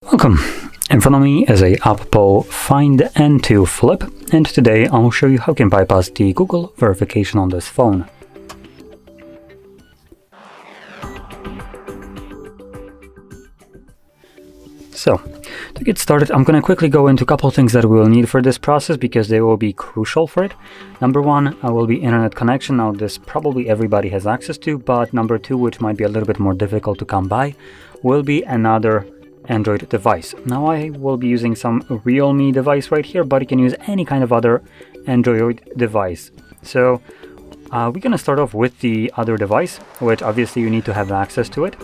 Welcome! In front of me is a OPPO Find N2 Flip, and today I'll show you how you can bypass the Google verification on this phone. So, to get started, I'm going to quickly go into a couple of things that we'll need for this process because they will be crucial for it. Number one will be internet connection. Now, this probably everybody has access to, but number two, which might be a little bit more difficult to come by, will be another Android device. Now I will be using some Realme device right here, but you can use any kind of other Android device. So we're going to start off with the other device, which obviously you need to have access to it.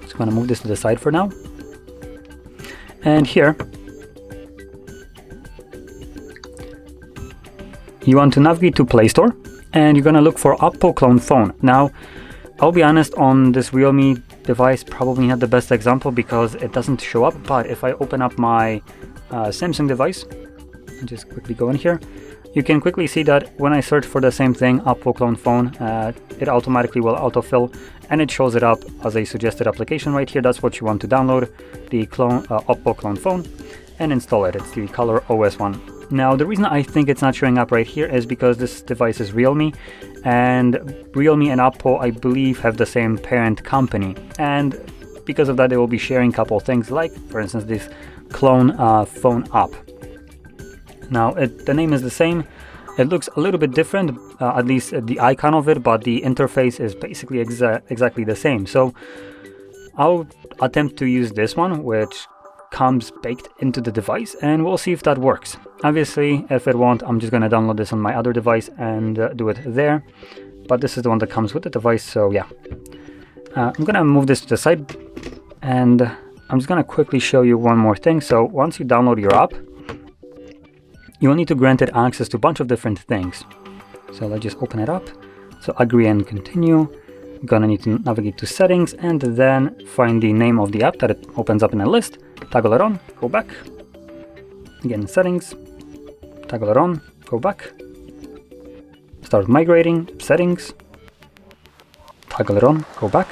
Just going to move this to the side for now. And here you want to navigate to Play Store and you're going to look for Oppo clone phone. Now I'll be honest, on this Realme device, probably not the best example because it doesn't show up, but if I open up my Samsung device and just quickly go in here, you can quickly see that when I search for the same thing, Oppo clone phone, it automatically will autofill and it shows it up as a suggested application right here. That's what you want to download, the Oppo clone phone, and install it. It's the Color OS one. Now, the reason I think it's not showing up right here is because this device is Realme, and Realme and Oppo, I believe, have the same parent company. And because of that, they will be sharing a couple things like, for instance, this clone phone app. Now, the name is the same. It looks a little bit different, at least the icon of it, but the interface is basically exactly the same. So I'll attempt to use this one, which comes baked into the device, and we'll see if that works. Obviously, if it won't, I'm just going to download this on my other device and do it there. But this is the one that comes with the device, so yeah. I'm going to move this to the side, and I'm just going to quickly show you one more thing. So once you download your app, you will need to grant it access to a bunch of different things. So let's just open it up. So agree and continue. You're going to need to navigate to settings and then find the name of the app that it opens up in a list. Toggle it on, go back. Again, settings, toggle it on, go back. Start migrating, settings, toggle it on, go back.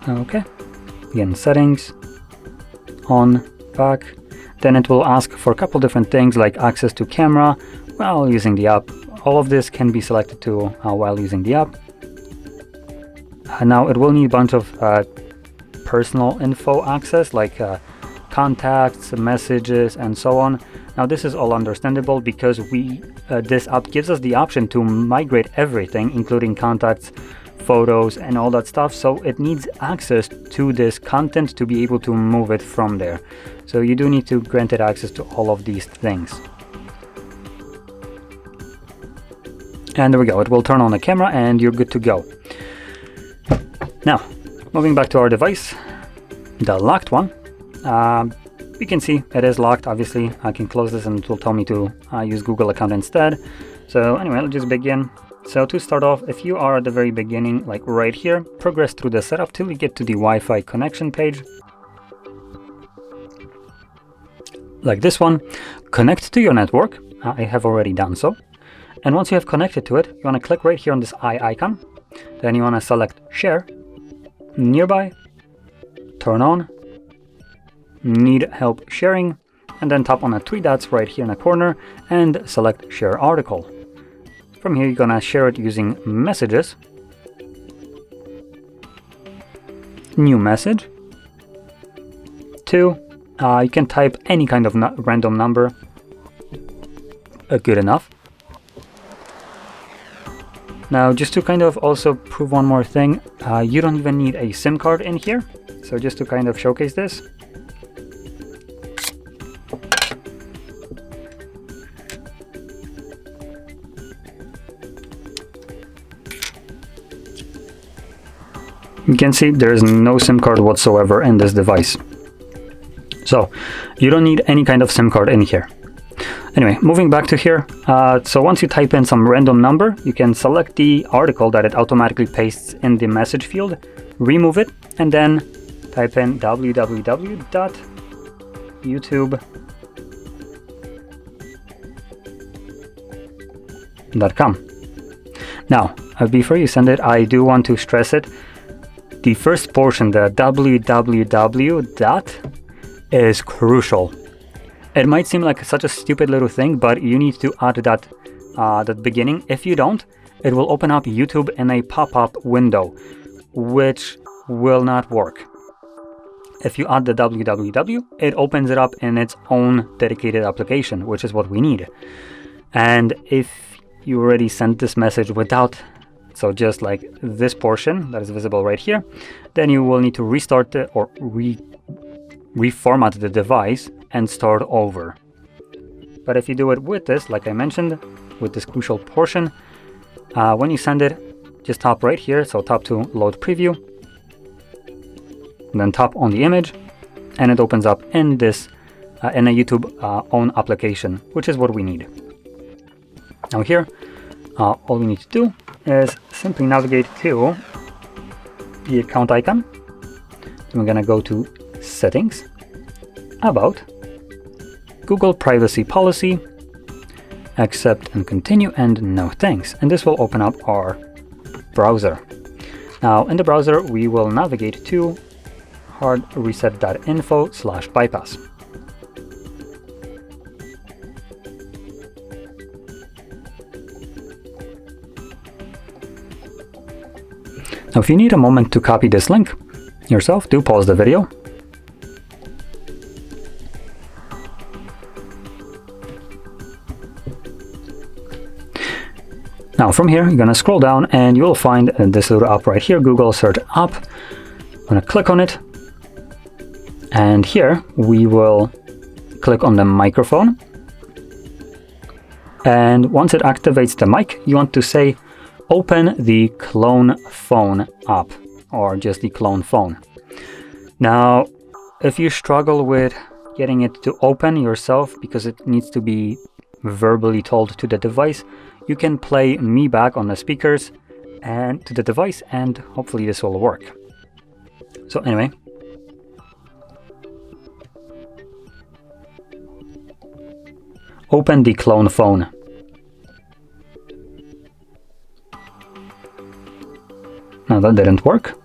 Okay. Again, settings, on, back. Then it will ask for a couple different things like access to camera while using the app. All of this can be selected to while using the app. Now it will need a bunch of personal info access like contacts, messages, and so on. Now this is all understandable because this app gives us the option to migrate everything, including contacts, photos, and all that stuff. So it needs access to this content to be able to move it from there. So you do need to grant it access to all of these things. And there we go. It will turn on the camera and you're good to go. Now, moving back to our device, the locked one. You can see it is locked. Obviously, I can close this and it will tell me to use Google account instead. So anyway, let's just begin. So to start off, if you are at the very beginning, like right here, progress through the setup till you get to the Wi-Fi connection page. Like this one, connect to your network. I have already done so. And once you have connected to it, you want to click right here on this eye icon. Then you want to select share, nearby, turn on, need help sharing, and then tap on the three dots right here in the corner and select share article. From here, you're gonna share it using messages, new message, you can type any kind of random number, good enough. Now, just to kind of also prove one more thing, you don't even need a SIM card in here. So just to kind of showcase this, you can see there is no SIM card whatsoever in this device. So you don't need any kind of SIM card in here. Anyway, moving back to here, so once you type in some random number, you can select the article that it automatically pastes in the message field, remove it, and then type in www.youtube.com. Now, before you send it, I do want to stress it. The first portion, the www is crucial. It might seem like such a stupid little thing, but you need to add that beginning. If you don't, it will open up YouTube in a pop-up window, which will not work. If you add the www, it opens it up in its own dedicated application, which is what we need. And if you already sent this message without, so just like this portion that is visible right here, then you will need to restart or reformat the device and start over. But if you do it with this, like I mentioned, with this crucial portion, when you send it, just tap right here, so tap to load preview, and then tap on the image, and it opens up in this in a YouTube own application, which is what we need. Now here, all we need to do is simply navigate to the account icon. We're gonna go to Settings, About, Google Privacy Policy, Accept and Continue, and No Thanks. And this will open up our browser. Now in the browser, we will navigate to HardReset.Info/bypass. Now if you need a moment to copy this link yourself, do pause the video. Now from here, you're gonna scroll down and you'll find this little app right here, Google Search App. I'm gonna click on it. And here we will click on the microphone. And once it activates the mic, you want to say, open the clone phone app, or just the clone phone. Now, if you struggle with getting it to open yourself because it needs to be verbally told to the device, you can play me back on the speakers and to the device, and hopefully this will work. So anyway, open the clone phone. Now that didn't work.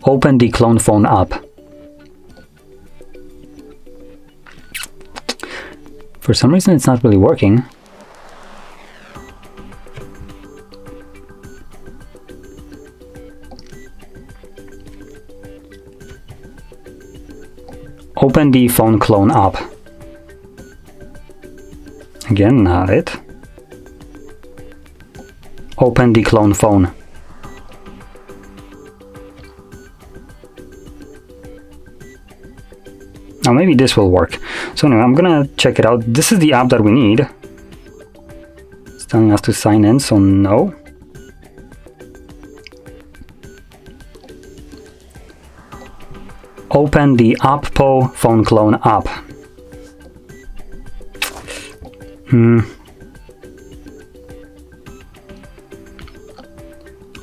Open the clone phone app. For some reason it's not really working. Open the phone clone app. Again, not it. Open the clone phone. Now maybe this will work. So anyway, I'm gonna check it out. This is the app that we need. It's telling us to sign in, so no. Open the OPPO phone clone app.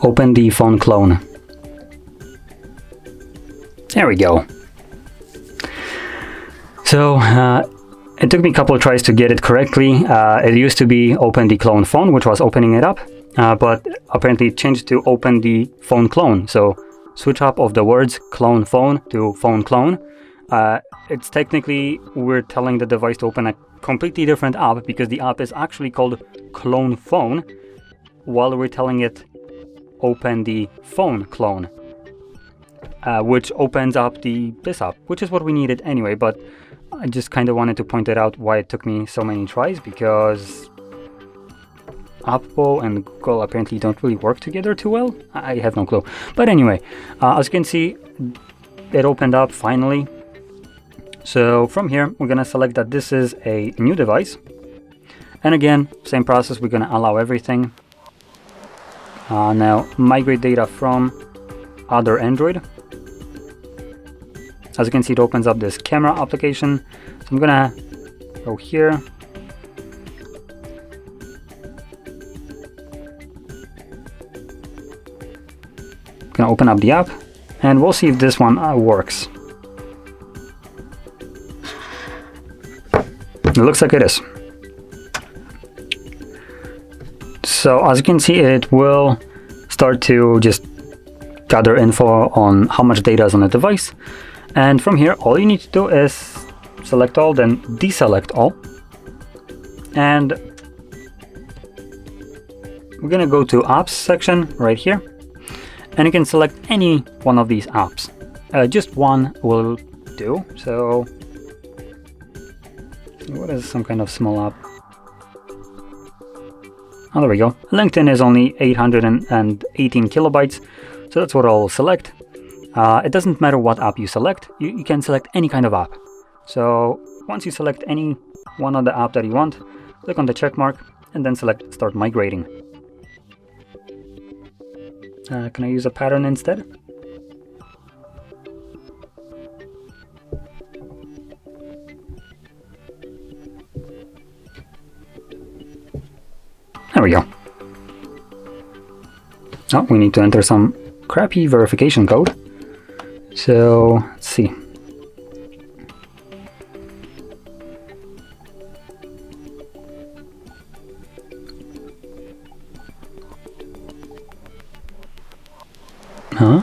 Open the phone clone. There we go. So it took me a couple of tries to get it correctly. It used to be open the clone phone, which was opening it up, but apparently it changed to open the phone clone. So switch up of the words clone phone to phone clone. It's technically, we're telling the device to open a completely different app because the app is actually called clone phone, while we're telling it open the phone clone, which opens up this app, which is what we needed anyway. But I just kind of wanted to point it out why it took me so many tries, because OPPO and Google apparently don't really work together too well. I have no clue. But anyway, as you can see, it opened up finally. So from here, we're gonna select that this is a new device. And again, same process, we're gonna allow everything. Now, migrate data from other Android. As you can see, it opens up this camera application. So I'm gonna go here. Gonna open up the app, and we'll see if this one works. It looks like it is. So as you can see, it will start to just gather info on how much data is on the device. And from here, all you need to do is select all, then deselect all. And we're gonna go to apps section right here. And you can select any one of these apps. Just one will do. So what is some kind of small app? Oh, there we go. LinkedIn is only 818 kilobytes. So that's what I'll select. It doesn't matter what app you select. You can select any kind of app. So once you select any one of the app that you want, click on the check mark and then select Start Migrating. Can I use a pattern instead? There we go. Oh, we need to enter some crappy verification code. So let's see. Huh?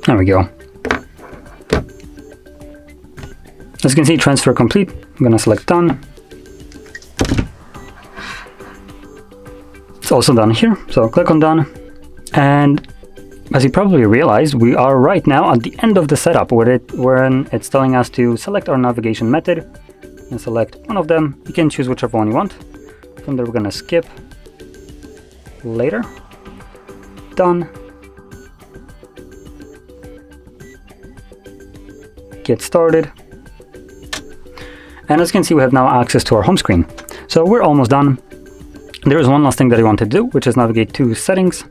There we go. As you can see, transfer complete. I'm gonna select done. It's also done here, so click on done. And as you probably realized, we are right now at the end of the setup wherein it's telling us to select our navigation method and select one of them. You can choose whichever one you want. From there, we're gonna skip later. Done. Get started. And as you can see, we have now access to our home screen. So we're almost done. There is one last thing that I want to do, which is navigate to settings.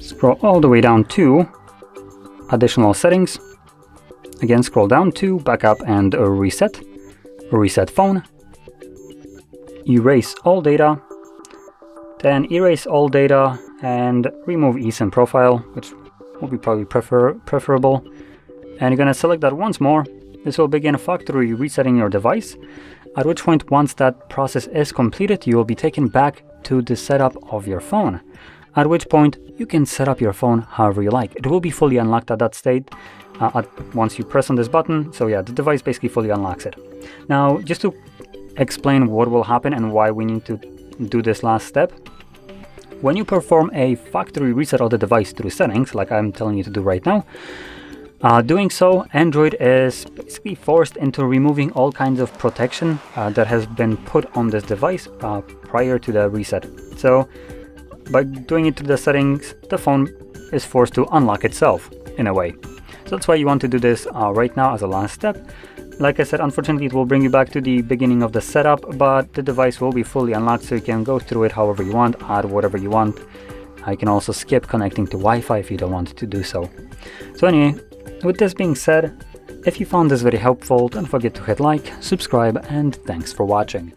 Scroll all the way down to additional settings. Again, scroll down to backup and reset. Reset phone. Erase all data. Then erase all data and remove eSIM profile, which will be probably preferable. And you're going to select that once more. This will begin factory resetting your device, at which point, once that process is completed, you will be taken back to the setup of your phone, at which point you can set up your phone however you like. It will be fully unlocked at that state once you press on this button. So yeah, the device basically fully unlocks it. Now, just to explain what will happen and why we need to do this last step, when you perform a factory reset of the device through settings, like I'm telling you to do right now, doing so, Android is basically forced into removing all kinds of protection that has been put on this device prior to the reset. So by doing it through the settings, the phone is forced to unlock itself in a way. So that's why you want to do this right now as a last step. Like I said, unfortunately, it will bring you back to the beginning of the setup, but the device will be fully unlocked, so you can go through it however you want, add whatever you want. You can also skip connecting to Wi-Fi if you don't want to do so. So anyway, with this being said, if you found this very helpful, don't forget to hit like, subscribe, and thanks for watching.